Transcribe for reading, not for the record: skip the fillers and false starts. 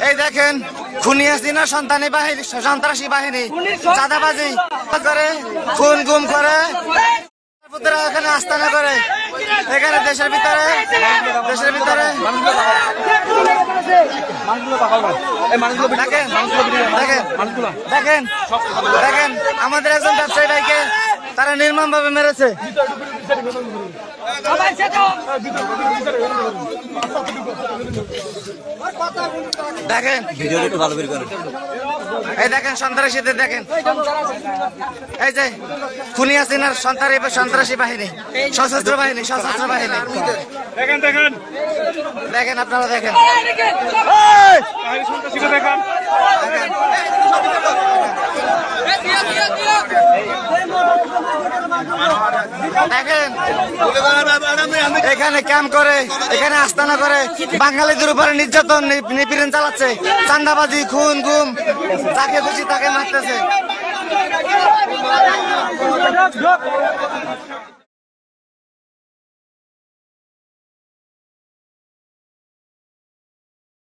এই দেখেন খুনি হাসিনা সন্ত্রাসী বাহিনী চাঁদাবাজি করে, খুন গুম করে, এখানে আস্তানা করে, এখানে দেশের ভিতরে দেখেন আমাদের একজন ব্যবসায়ী ভাইকে তারা নির্মম ভাবে মেরেছে। দেখেন এই দেখেন সন্ত্রাসীদের, দেখেন এই যে খুনি হাসিনার সন্ত্রাসী বাহিনী, সশস্ত্র বাহিনী দেখেন আপনারা দেখেন দেখেন এখানে ক্যাম্প করে, এখানে আস্তানা করে, বাঙালিদের উপরে নির্যাতন নিপীড়ন চালাচ্ছে, চাঁদাবাজি, খুন গুম, যাকে খুশি তাকে মারতেছে।